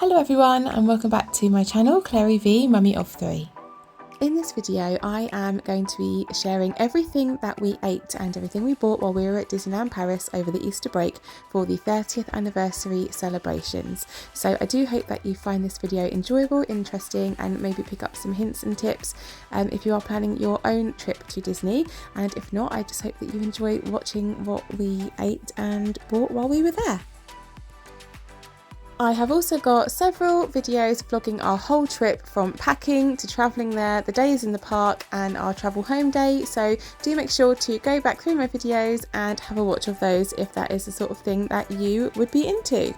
Hello everyone and welcome back to my channel, Clary V, Mummy of 3. In this video I am going to be sharing everything that we ate and everything we bought while we were at Disneyland Paris over the Easter break for the 30th anniversary celebrations. So I do hope that you find this video enjoyable, interesting, and maybe pick up some hints and tips if you are planning your own trip to Disney, and if not, I just hope that you enjoy watching what we ate and bought while we were there. I have also got several videos vlogging our whole trip from packing to travelling there, the days in the park and our travel home day, so do make sure to go back through my videos and have a watch of those if that is the sort of thing that you would be into.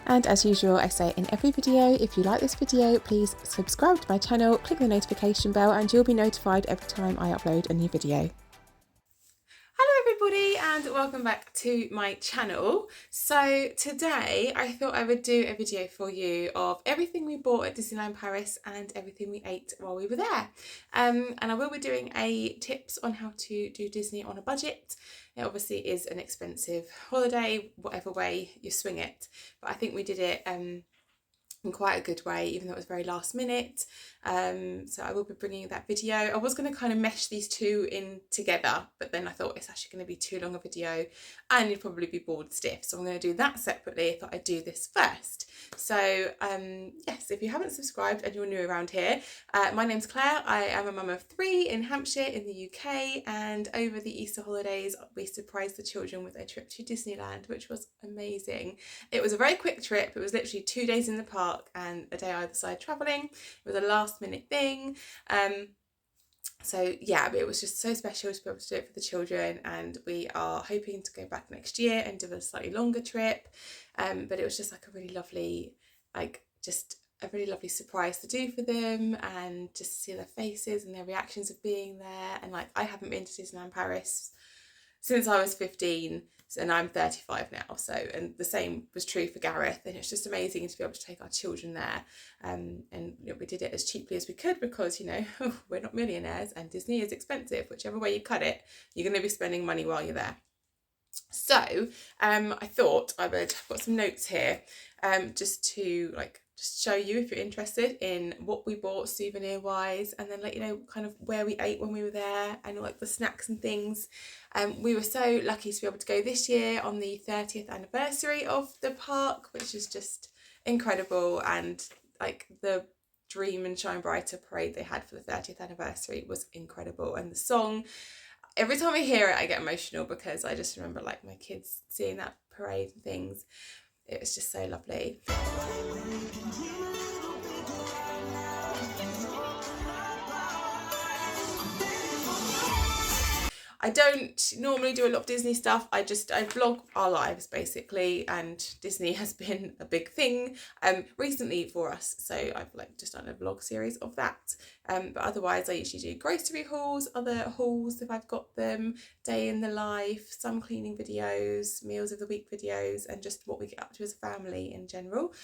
And as usual, I say in every video, if you like this video, please subscribe to my channel, click the notification bell and you'll be notified every time I upload a new video. Hello everybody and welcome back to my channel. So today I thought I would do a video for you of everything we bought at Disneyland Paris and everything we ate while we were there. And I will be doing a tips on how to do Disney on a budget. It obviously is an expensive holiday, whatever way you swing it, but I think we did it in quite a good way, even though it was very last minute. So I will be bringing that video. I was going to kind of mesh these two in together, but then I thought it's actually going to be too long a video and you'd probably be bored stiff, so I'm going to do that separately. I thought I'd do this first. So yes, if you haven't subscribed and you're new around here, my name's Claire. I am a mum of 3 in Hampshire in the UK, and over the Easter holidays we surprised the children with a trip to Disneyland, which was amazing. It was a very quick trip. It was literally 2 days in the park and a day either side travelling. It was a last minute thing. So yeah, but it was just so special to be able to do it for the children, and we are hoping to go back next year and do a slightly longer trip. But it was just like a really lovely, just a really lovely surprise to do for them, and just to see their faces and their reactions of being there. And like, I haven't been to Disneyland Paris since I was 15, and I'm 35 now, so, and the same was true for Gareth, and it's just amazing to be able to take our children there. And you know, we did it as cheaply as we could because, you know, we're not millionaires and Disney is expensive. Whichever way you cut it, you're going to be spending money while you're there. So I thought I would, I've got some notes here just to just show you if you're interested in what we bought souvenir wise, and then let you know kind of where we ate when we were there and like the snacks and things. We were so lucky to be able to go this year on the 30th anniversary of the park, which is just incredible, and like the Dream and Shine Brighter parade they had for the 30th anniversary was incredible, and the song, every time I hear it I get emotional because I just remember like my kids seeing that parade and things. It was just so lovely. I don't normally do a lot of Disney stuff. I vlog our lives basically, and Disney has been a big thing recently for us, so I've just done a vlog series of that. But otherwise I usually do grocery hauls, other hauls if I've got them, day in the life, some cleaning videos, meals of the week videos, and just what we get up to as a family in general.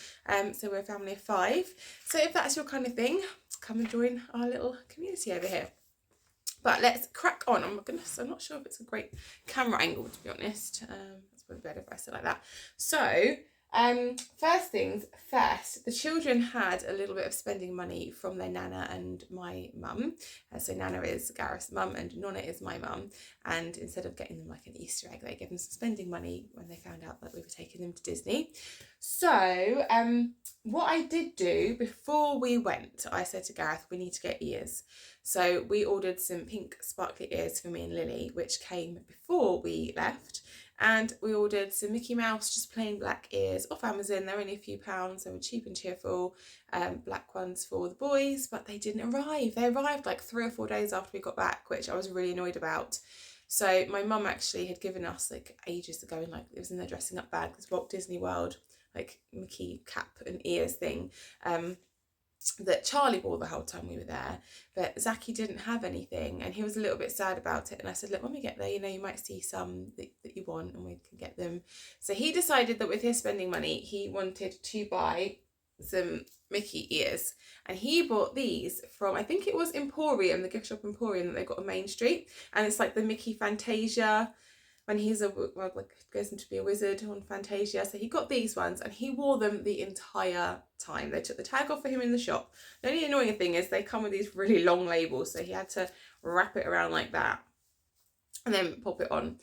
So we're a family of 5. So if that's your kind of thing, come and join our little community over here. But let's crack on. Oh my goodness, I'm not sure if it's a great camera angle, to be honest. It's probably better if I sit like that. So, first things first, the children had a little bit of spending money from their Nana and my mum. So Nana is Gareth's mum and Nonna is my mum. And instead of getting them like an Easter egg, they gave them some spending money when they found out that we were taking them to Disney. So, what I did do before we went, I said to Gareth, we need to get ears. So we ordered some pink sparkly ears for me and Lily, which came before we left. And we ordered some Mickey Mouse, just plain black ears off Amazon. They're only a few pounds. They were cheap and cheerful. Black ones for the boys, but they didn't arrive. They arrived like 3 or 4 days after we got back, which I was really annoyed about. So my mum actually had given us like ages ago, and like it was in their dressing up bag, this Walt Disney World like Mickey cap and ears thing. That Charlie wore the whole time we were there, but Zachy didn't have anything, and he was a little bit sad about it. And I said, look, when we get there, you know, you might see some that you want and we can get them. So he decided that with his spending money, he wanted to buy some Mickey ears, and he bought these from, I think it was Emporium, the gift shop Emporium that they've got on Main Street, and it's like the Mickey Fantasia when he's goes into be a wizard on Fantasia. So he got these ones and he wore them the entire time. They took the tag off for him in the shop. The only annoying thing is they come with these really long labels, so he had to wrap it around like that and then pop it on.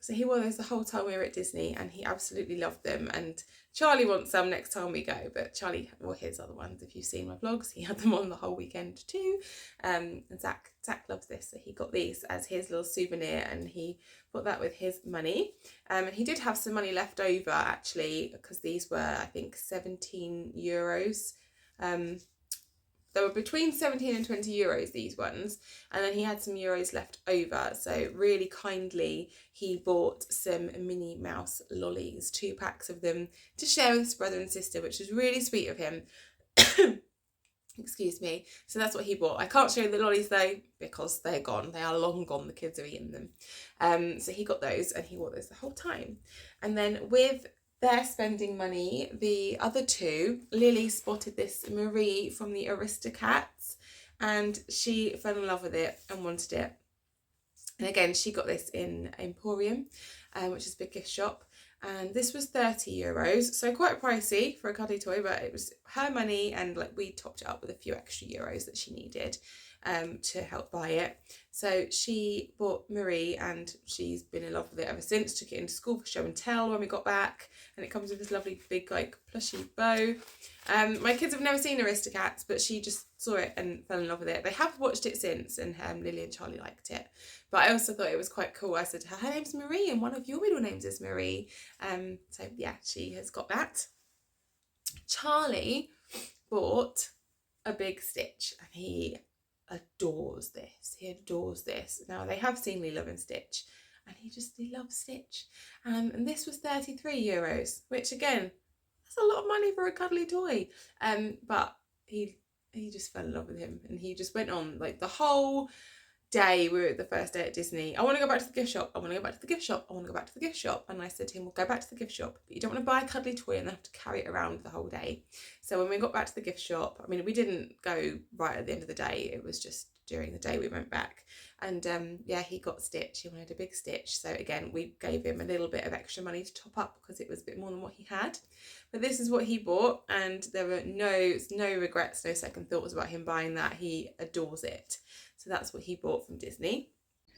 So he wore those the whole time we were at Disney, and he absolutely loved them. And Charlie wants some next time we go, but Charlie, well, his other ones, if you've seen my vlogs, he had them on the whole weekend too. And Zach loves this, so he got these as his little souvenir, and he bought that with his money. And he did have some money left over actually, because these were, I think, 17 euros. They were between 17 and 20 euros, these ones. And then he had some euros left over. So really kindly, he bought some Minnie Mouse lollies, 2 packs of them to share with his brother and sister, which was really sweet of him. Excuse me. So that's what he bought. I can't show you the lollies though, because they're gone. They are long gone. The kids have eaten them. So he got those and he wore those the whole time. And then with their spending money, the other two, Lily spotted this Marie from the Aristocats, and she fell in love with it and wanted it. And again, she got this in Emporium, which is a big gift shop. And this was 30 euros, so quite pricey for a cuddly toy, but it was her money, and like we topped it up with a few extra euros that she needed to help buy it. So she bought Marie, and she's been in love with it ever since. Took it into school for show and tell when we got back, and it comes with this lovely big like plushy bow. My kids have never seen Aristocats, but she just saw it and fell in love with it. They have watched it since, and Lily and Charlie liked it. But I also thought it was quite cool. I said to her, her name's Marie and one of your middle names is Marie. So yeah, she has got that. Charlie bought a big Stitch, and he adores this. He adores this. Now they have seen Lilo and Stitch, and he loves Stitch. And this was 33 euros, which again, that's a lot of money for a cuddly toy. But he just fell in love with him, and he just went on like the whole day. We were at the first day at Disney. I want to go back to the gift shop. I want to go back to the gift shop. I want to go back to the gift shop. And I said to him, well, go back to the gift shop, but you don't want to buy a cuddly toy and then have to carry it around the whole day. So when we got back to the gift shop, I mean, we didn't go right at the end of the day. It was just during the day we went back. And yeah, he got Stitch. He wanted a big Stitch. So again, we gave him a little bit of extra money to top up because it was a bit more than what he had. But this is what he bought, and there were no regrets, no second thoughts about him buying that. He adores it. So that's what he bought from Disney.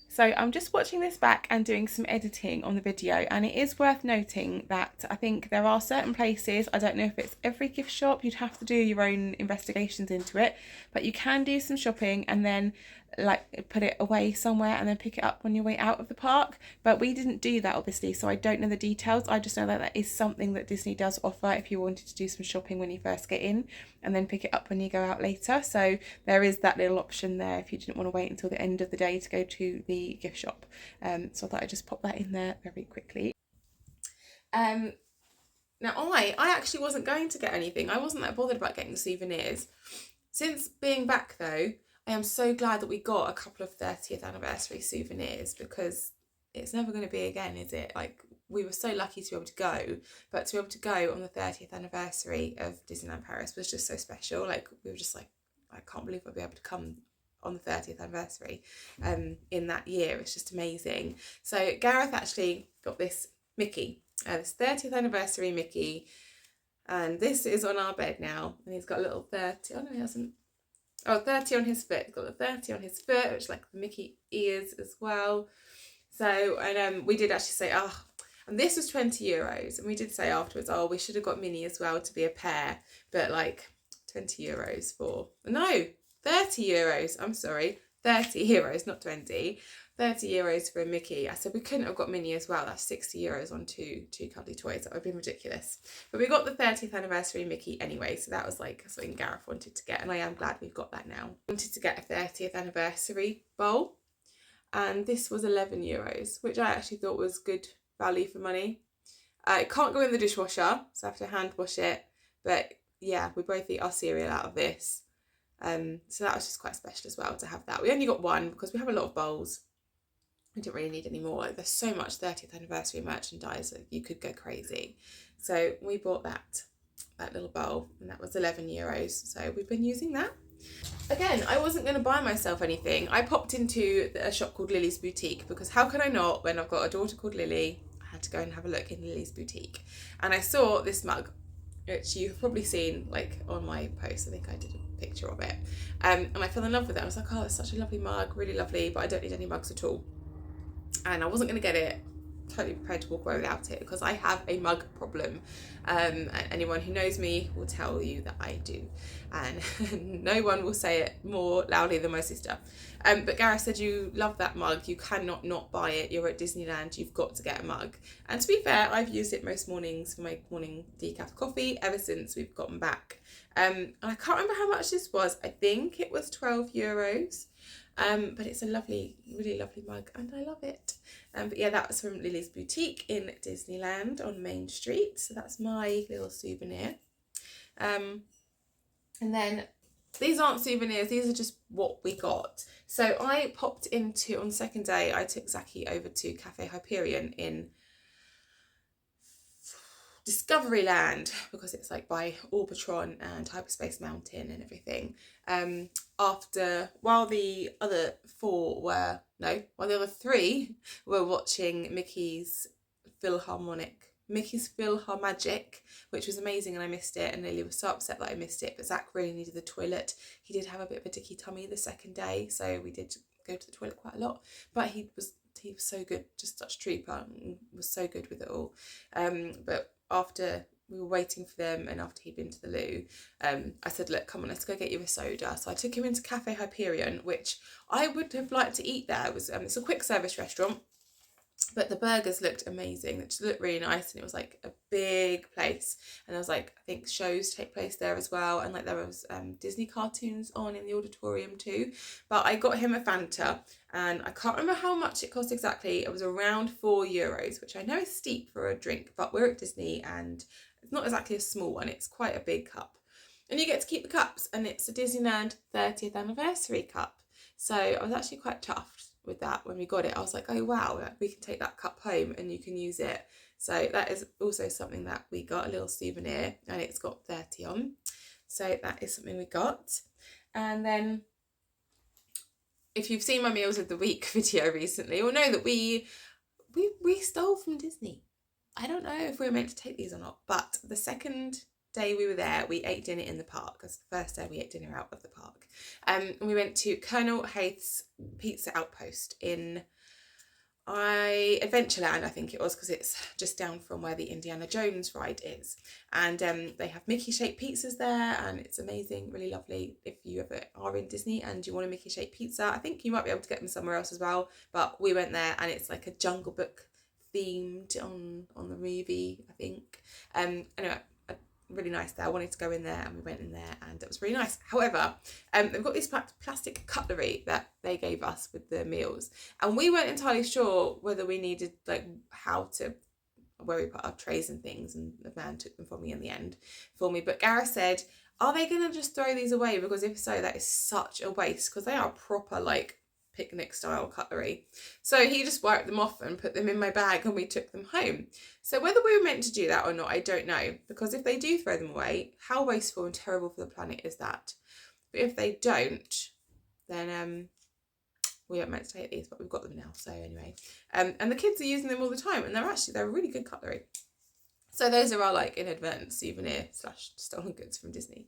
So I'm just watching this back and doing some editing on the video, and it is worth noting that I think there are certain places, I don't know if it's every gift shop, you'd have to do your own investigations into it, but you can do some shopping and then like put it away somewhere and then pick it up on your way out of the park. But we didn't do that obviously, so I don't know the details. I just know that that is something that Disney does offer if you wanted to do some shopping when you first get in and then pick it up when you go out later. So there is that little option there if you didn't want to wait until the end of the day to go to the gift shop. So I thought I'd just pop that in there very quickly. Now I actually wasn't going to get anything. I wasn't that bothered about getting souvenirs. Since being back though, I am so glad that we got a couple of 30th anniversary souvenirs, because it's never going to be again, is it? Like, we were so lucky to be able to go, but to be able to go on the 30th anniversary of Disneyland Paris was just so special. Like, we were just like, I can't believe I'll be able to come on the 30th anniversary in that year. It's just amazing. So Gareth actually got this Mickey, this 30th anniversary Mickey, and this is on our bed now, and he's got a little 30, oh no he hasn't, oh 30 on his foot, he's got the 30 on his foot, which like the Mickey ears as well. So, and we did actually say, oh, and this was 20 euros, and we did say afterwards, oh, we should have got Minnie as well to be a pair, but like 20 euros for, no, 30 euros, I'm sorry, 30 euros, not 20, 30 euros for a Mickey. I said we couldn't have got Minnie as well. That's 60 euros on two cuddly toys. That would have been ridiculous. But we got the 30th anniversary Mickey anyway, so that was like something Gareth wanted to get, and I am glad we've got that now. Wanted to get a 30th anniversary bowl, and this was 11 euros, which I actually thought was good value for money. It can't go in the dishwasher, so I have to hand wash it, but yeah, we both eat our cereal out of this. So that was just quite special as well to have that. We only got one because we have a lot of bowls. We didn't really need any more. Like, there's so much 30th anniversary merchandise that you could go crazy. So we bought that little bowl, and that was 11 euros. So we've been using that. Again, I wasn't going to buy myself anything. I popped into a shop called Lily's Boutique because how can I not, when I've got a daughter called Lily, I had to go and have a look in Lily's Boutique. And I saw this mug, which you've probably seen like on my post. I think I did a picture of it. And I fell in love with it. I was like, oh, it's such a lovely mug, really lovely, but I don't need any mugs at all. And I wasn't going to get it. Totally prepared to walk away without it because I have a mug problem. And anyone who knows me will tell you that I do, and no one will say it more loudly than my sister. But Gareth said, you love that mug, you cannot not buy it, you're at Disneyland, you've got to get a mug. And to be fair, I've used it most mornings for my morning decaf coffee ever since we've gotten back. And I can't remember how much this was. I think it was €12. But it's a lovely, really lovely mug and I love it. But yeah, that was from Lily's Boutique in Disneyland on Main Street. So that's my little souvenir. And then these aren't souvenirs, these are just what we got. So I popped into, on the second day, I took Zaki over to Cafe Hyperion in Discoveryland because it's like by Orbitron and Hyperspace Mountain and everything. While the other three were watching Mickey's PhilharMagic, which was amazing, and I missed it, and Lily was so upset that I missed it, but Zach really needed the toilet. He did have a bit of a dicky tummy the second day, so we did go to the toilet quite a lot, but he was so good, just such a trooper, and was so good with it all. But after we were waiting for them and after he'd been to the loo, I said, look, come on, let's go get you a soda. So I took him into Cafe Hyperion, which I would have liked to eat there. It was it's a quick service restaurant, but the burgers looked amazing. It just looked really nice, and it was like a big place, and there was like, I think shows take place there as well, and like there was Disney cartoons on in the auditorium too. But I got him a Fanta, and I can't remember how much it cost exactly. It was around €4, which I know is steep for a drink, but we're at Disney and it's not exactly a small one, it's quite a big cup. And you get to keep the cups, and it's a Disneyland 30th anniversary cup. So I was actually quite chuffed with that when we got it. I was like, oh wow, we can take that cup home and you can use it. So that is also something that we got, a little souvenir, and it's got 30 on. So that is something we got. And then if you've seen my meals of the week video recently, you'll know that we stole from Disney. I don't know if we were meant to take these or not, but the second day we were there, we ate dinner in the park, because the first day we ate dinner out of the park. And we went to Colonel Hayth's Pizza Outpost in Adventureland, I think it was, because it's just down from where the Indiana Jones ride is. And they have Mickey shaped pizzas there, and it's amazing, really lovely. If you ever are in Disney and you want a Mickey shaped pizza, I think you might be able to get them somewhere else as well, but we went there, and it's like a Jungle Book themed on the movie, I think. Anyway, really nice there. I wanted to go in there, and we went in there, and it was really nice. However, they've got this plastic cutlery that they gave us with the meals, and we weren't entirely sure whether we needed, like, where we put our trays and things, and the man took them for me in the end for me. But Gareth said, are they gonna just throw these away? Because if so, that is such a waste, because they are proper like picnic style cutlery. So he just wiped them off and put them in my bag, and we took them home. So whether we were meant to do that or not, I don't know, because if they do throw them away, how wasteful and terrible for the planet is that? But if they don't, then we aren't meant to take these, but we've got them now. So anyway, and the kids are using them all the time, and they're really good cutlery. So those are our like inadvertent souvenir / stolen goods from Disney.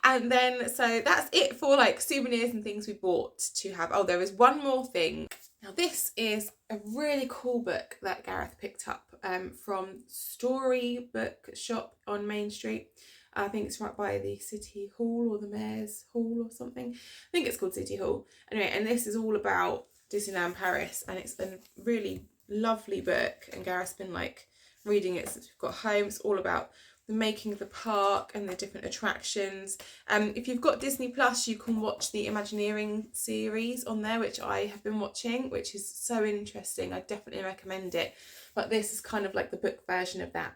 And then, so that's it for like souvenirs and things we bought to have. Oh, there is one more thing. Now this is a really cool book that Gareth picked up from Storybook Shop on Main Street. I think it's right by the City Hall or the Mayor's Hall or something. I think it's called City Hall. Anyway, and this is all about Disneyland Paris, and it's a really lovely book, and Gareth's been like reading it since we've got home. It's all about the making of the park and the different attractions. If you've got Disney Plus, you can watch the Imagineering series on there, which I have been watching, which is so interesting. I definitely recommend it. But this is kind of like the book version of that.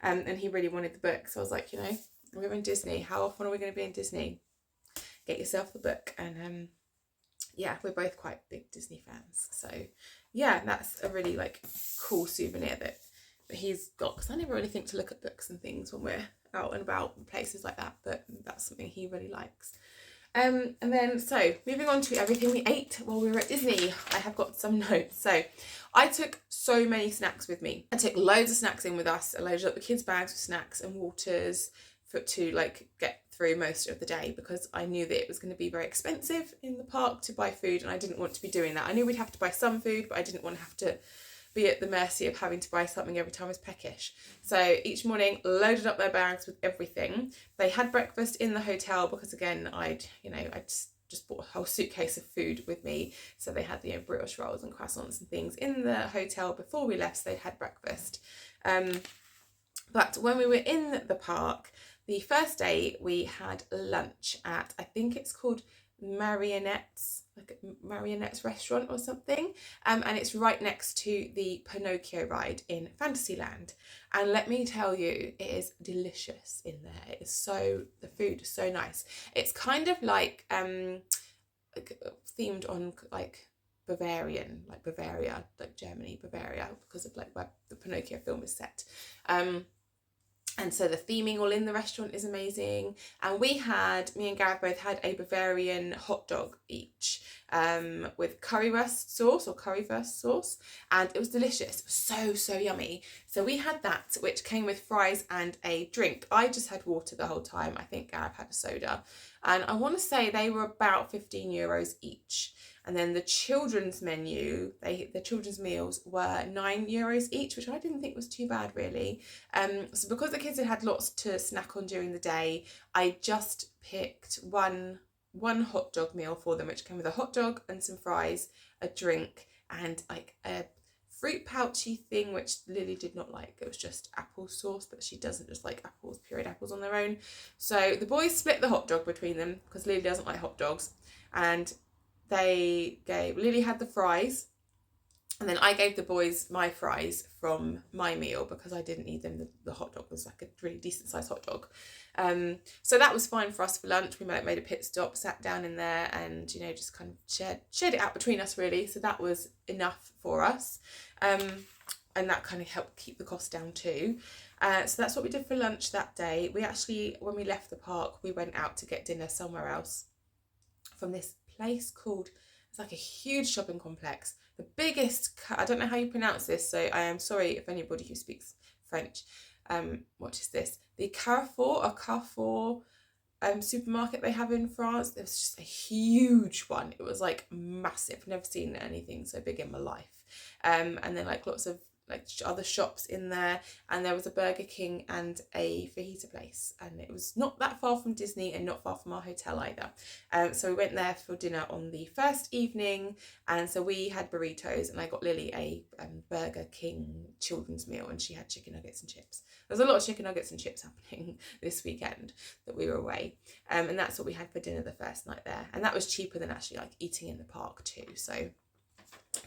And he really wanted the book. So I was like, you know, we're in Disney. How often are we going to be in Disney? Get yourself the book. And yeah, we're both quite big Disney fans. So yeah, that's a really like cool souvenir that he's got, because I never really think to look at books and things when we're out and about places like that, but that's something he really likes. And then, so moving on to everything we ate while we were at Disney, I have got some notes. So I took so many snacks with me. I took loads of snacks in with us. I loaded up the kids' bags with snacks and waters to like get through most of the day, because I knew that it was going to be very expensive in the park to buy food, and I didn't want to be doing that. I knew we'd have to buy some food, but I didn't want to have to be at the mercy of having to buy something every time I was peckish. So each morning loaded up their bags with everything. They had breakfast in the hotel because, again, I'd just bought a whole suitcase of food with me. So they had brioche rolls and croissants and things in the hotel before we left, so they had breakfast. But when we were in the park, the first day we had lunch at, I think it's called Marionette's, like a Marionette's restaurant or something, and it's right next to the Pinocchio ride in Fantasyland. And let me tell you, it is delicious in there. It is the food is so nice. It's kind of like themed on like Bavaria, like Germany, Bavaria, because of like where the Pinocchio film is set. And so the theming all in the restaurant is amazing. And me and Gareth both had a Bavarian hot dog each, with currywurst sauce, and it was delicious. It was so yummy. So we had that, which came with fries and a drink. I just had water the whole time. I think Gareth had a soda. And I want to say they were about €15 each. And then the children's menu, the children's meals were €9 each, which I didn't think was too bad, really. So because the kids had lots to snack on during the day, I just picked one hot dog meal for them, which came with a hot dog and some fries, a drink, and like a fruit pouchy thing, which Lily did not like. It was just apple sauce, but she doesn't just like pureed apples on their own. So the boys split the hot dog between them because Lily doesn't like hot dogs, and Lily had the fries, and then I gave the boys my fries from my meal because I didn't need them. The hot dog was like a really decent sized hot dog. So that was fine for us for lunch. We made a pit stop, sat down in there, and just kind of shared it out between us, really. So that was enough for us. And that kind of helped keep the cost down too. So that's what we did for lunch that day. We actually, when we left the park, we went out to get dinner somewhere else from this place called, it's like a huge shopping complex, the biggest, I don't know how you pronounce this, so I am sorry if anybody who speaks French watches this, the Carrefour supermarket they have in France. It was just a huge one. It was like massive. Never seen anything so big in my life. And then like lots of like other shops in there, and there was a Burger King and a fajita place, and it was not that far from Disney and not far from our hotel either. So we went there for dinner on the first evening, and so we had burritos, and I got Lily a Burger King children's meal, and she had chicken nuggets and chips. There's a lot of chicken nuggets and chips happening this weekend that we were away, and that's what we had for dinner the first night there, and that was cheaper than actually like eating in the park too. So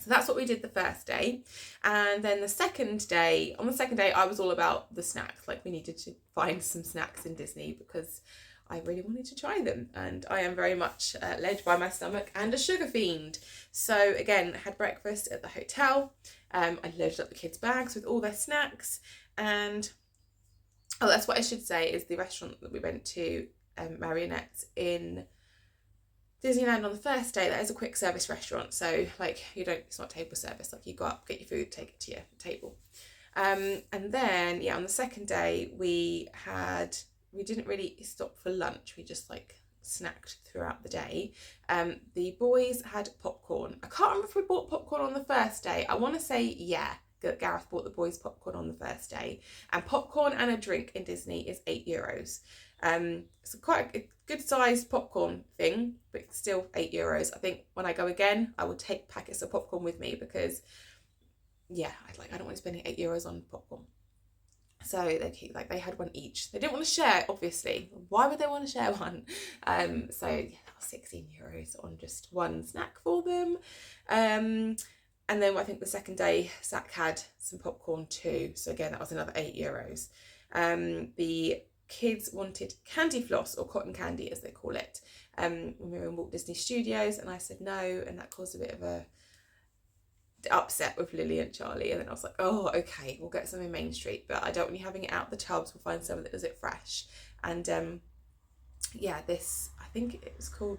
that's what we did the first day. And then on the second day, I was all about the snacks. Like, we needed to find some snacks in Disney because I really wanted to try them. And I am very much led by my stomach and a sugar fiend. So again, I had breakfast at the hotel. I loaded up the kids' bags with all their snacks. And, that's what I should say, is the restaurant that we went to, Marionette's in Disneyland on the first day, that is a quick service restaurant, so like it's not table service, like you go up, get your food, take it to your table. And then on the second day we didn't really stop for lunch, we just like snacked throughout the day. The boys had popcorn. I can't remember if we bought popcorn on the first day. I want to say Gareth bought the boys popcorn on the first day, and popcorn and a drink in Disney is €8. It's quite a good sized popcorn thing, but still €8. I think when I go again, I will take packets of popcorn with me because I don't want to spend €8 on popcorn. So they had one each. They didn't want to share, obviously. Why would they want to share one? So that was €16 on just one snack for them. And then I think the second day, Zach had some popcorn too. So again, that was another €8. The kids wanted candy floss, or cotton candy as they call it, when we were in Walt Disney Studios, and I said no, and that caused a bit of a upset with Lily and Charlie, and then I was like, oh, okay, we'll get some in Main Street, but I don't want you having it out the tubs. We'll find something that does it fresh. And yeah, this, I think it was called,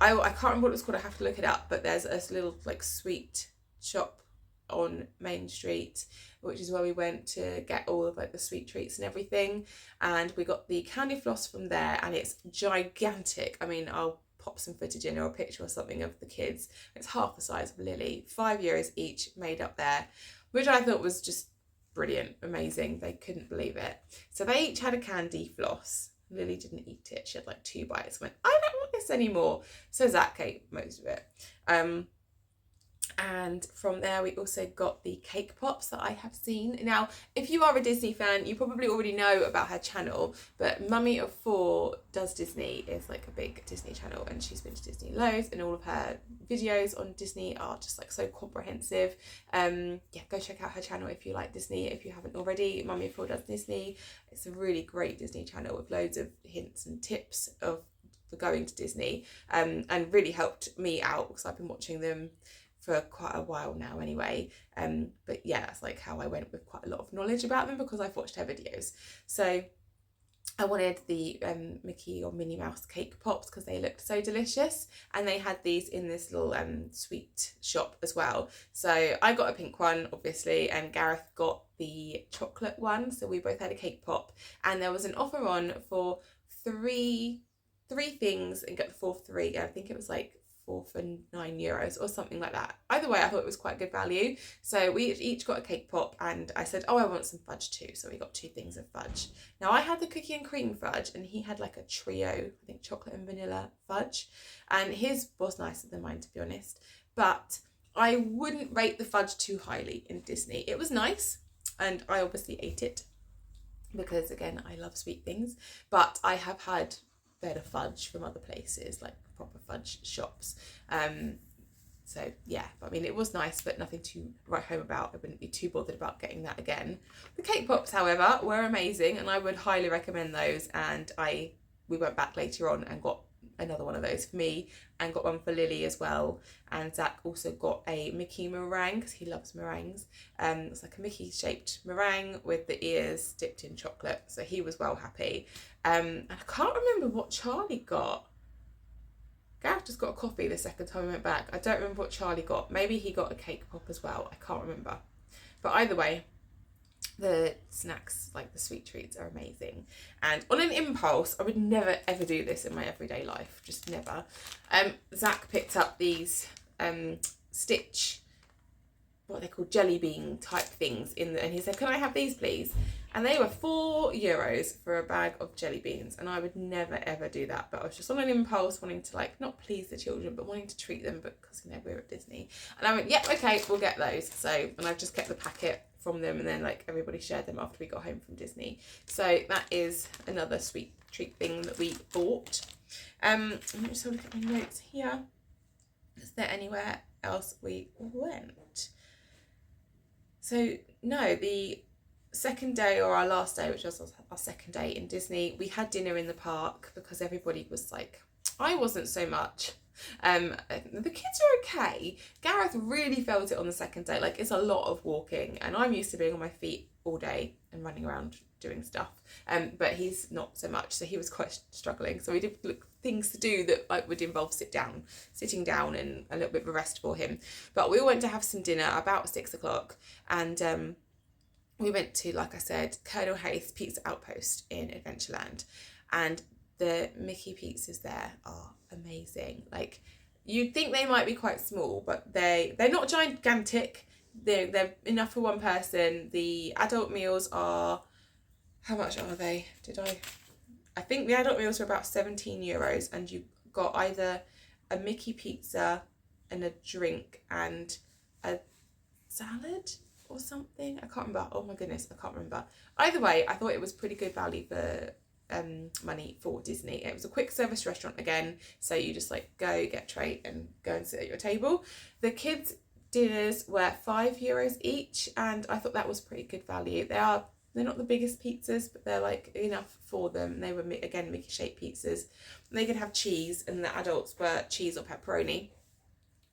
I can't remember what it was called, I have to look it up, but there's a little like sweet shop on Main Street, which is where we went to get all of like the sweet treats and everything, and we got the candy floss from there, and it's gigantic. I mean, I'll pop some footage in or a picture or something of the kids. It's half the size of Lily, €5 each, made up there, which I thought was just brilliant, amazing. They couldn't believe it. So they each had a candy floss. Lily didn't eat it. She had like 2 bites, went, I don't want this anymore. So Zach ate most of it. And from there we also got the cake pops that I have seen. Now, if you are a Disney fan, you probably already know about her channel, but Mummy of 4 Does Disney is like a big Disney channel, and she's been to Disney loads, and all of her videos on Disney are just like so comprehensive. Yeah, go check out her channel if you like Disney, if you haven't already. Mummy of 4 Does Disney. It's a really great Disney channel with loads of hints and tips of for going to Disney, and really helped me out because I've been watching them for quite a while now anyway. But yeah, that's like how I went with quite a lot of knowledge about them because I've watched her videos. So I wanted the Mickey or Minnie Mouse cake pops because they looked so delicious, and they had these in this little sweet shop as well. So I got a pink one obviously, and Gareth got the chocolate one, so we both had a cake pop, and there was an offer on for three things and get the fourth three. I think it was like 4 for €9 or something like that. Either way, I thought it was quite good value. So we each got a cake pop, and I said, oh, I want some fudge too. So we got 2 things of fudge. Now I had the cookie and cream fudge, and he had like a trio, I think chocolate and vanilla fudge, and his was nicer than mine, to be honest. But I wouldn't rate the fudge too highly in Disney. It was nice, and I obviously ate it because again, I love sweet things, but I have had better fudge from other places, like proper fudge shops. So yeah, but I mean, it was nice, but nothing to write home about. I wouldn't be too bothered about getting that again. The cake pops, however, were amazing, and I would highly recommend those. And we went back later on and got another one of those for me, and got one for Lily as well. And Zach also got a Mickey meringue because he loves meringues. It's like a Mickey shaped meringue with the ears dipped in chocolate, so he was well happy. And I can't remember what Charlie got. Gareth just got a coffee the second time I went back. I don't remember what Charlie got. Maybe he got a cake pop as well. I can't remember. But either way, the snacks, like the sweet treats, are amazing. And on an impulse, I would never ever do this in my everyday life. Just never. Zach picked up these Stitch, what they call jelly bean type things and he said, can I have these please? And they were €4 for a bag of jelly beans, and I would never ever do that, but I was just on an impulse, wanting to like not please the children but wanting to treat them, because you know we're at Disney. And I went, yep, okay, we'll get those. So, and I've just kept the packet from them, and then like everybody shared them after we got home from Disney. So that is another sweet treat thing that we bought. Let me just have a look at my notes here. Is there anywhere else we went? So no, the second day, or our last day, which was our second day in Disney, we had dinner in the park because everybody was like, I wasn't so much. The kids are okay. Gareth really felt it on the second day. Like, it's a lot of walking, and I'm used to being on my feet all day and running around doing stuff, but he's not so much, so he was quite struggling. So we did look things to do that like would involve sitting down and a little bit of a rest for him. But we all went to have some dinner about 6 o'clock, and we went to, like I said, Colonel Hayes Pizza Outpost in Adventureland, and the Mickey pizzas there are amazing. Like, you'd think they might be quite small, but they're not gigantic. They're enough for one person. The adult meals are, how much are they? I think the adult meals are about €17, and you got either a Mickey pizza and a drink and a salad or something. I can't remember. Oh my goodness, I can't remember. Either way, I thought it was pretty good value for money for Disney. It was a quick service restaurant again, so you just like go get a tray and go and sit at your table. The kids' dinners were €5 each, and I thought that was pretty good value. They're not the biggest pizzas, but they're like enough for them. They were again Mickey shaped pizzas. And they could have cheese, and the adults were cheese or pepperoni.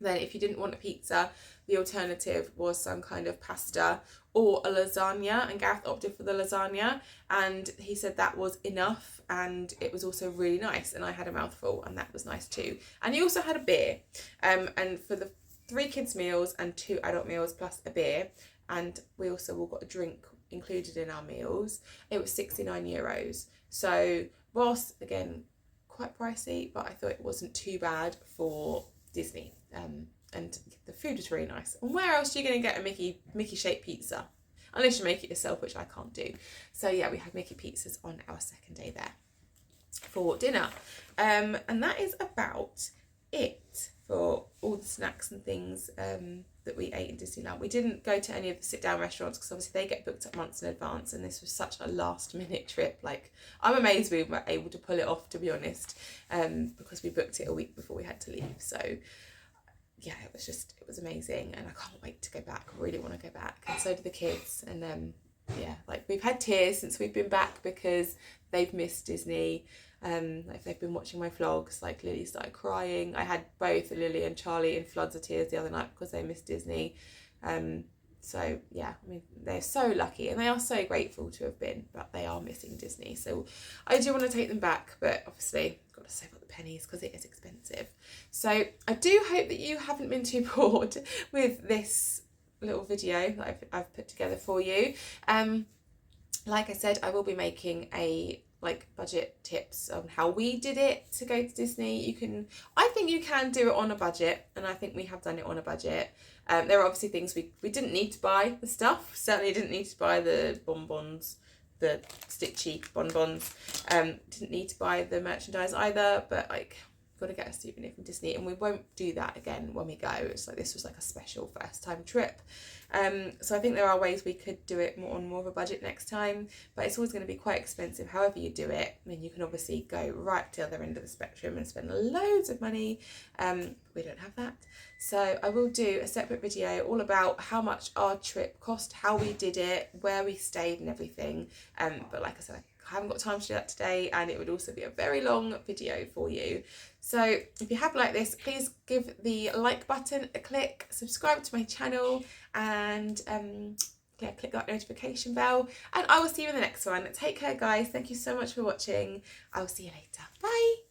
Then if you didn't want a pizza, the alternative was some kind of pasta or a lasagna, and Gareth opted for the lasagna, and he said that was enough, and it was also really nice, and I had a mouthful, and that was nice too. And he also had a beer, and for the 3 kids meals and 2 adult meals plus a beer, and we also all got a drink included in our meals, it was €69. So whilst again quite pricey, but I thought it wasn't too bad for Disney, and the food was really nice. And where else are you going to get a Mickey shaped pizza, unless you make it yourself, which I can't do. So yeah, we had Mickey pizzas on our second day there for dinner, and that is about it for all the snacks and things that we ate in Disneyland. We didn't go to any of the sit down restaurants because obviously they get booked up months in advance, and this was such a last minute trip. Like, I'm amazed we were able to pull it off, to be honest, because we booked it a week before we had to leave. So yeah, it was amazing, and I can't wait to go back. I really want to go back, and so do the kids. And yeah, like, we've had tears since we've been back because they've missed Disney. Like, they've been watching my vlogs. Like, Lily started crying. I had both Lily and Charlie in floods of tears the other night because they missed Disney. So yeah, I mean, they're so lucky, and they are so grateful to have been, but they are missing Disney. So I do want to take them back, but obviously I've got to save up the pennies because it is expensive. So I do hope that you haven't been too bored with this little video that I've put together for you. Like I said, I will be making a budget tips on how we did it to go to Disney. I think you can do it on a budget, and I think we have done it on a budget. There are obviously things we didn't need to buy the stuff. Certainly didn't need to buy the bonbons, the stitchy bonbons. Didn't need to buy the merchandise either, but like, got to get a souvenir from Disney, and we won't do that again when we go. It's like, this was like a special first time trip. So I think there are ways we could do it on more of a budget next time, but it's always going to be quite expensive however you do it. I mean, you can obviously go right to the other end of the spectrum and spend loads of money. We don't have that. So I will do a separate video all about how much our trip cost, how we did it, where we stayed and everything. But like I said, I haven't got time to do that today, and it would also be a very long video for you. So if you have liked this, please give the like button a click, subscribe to my channel, and yeah, click that notification bell, and I will see you in the next one. Take care, guys. Thank you so much for watching. I will see you later. Bye.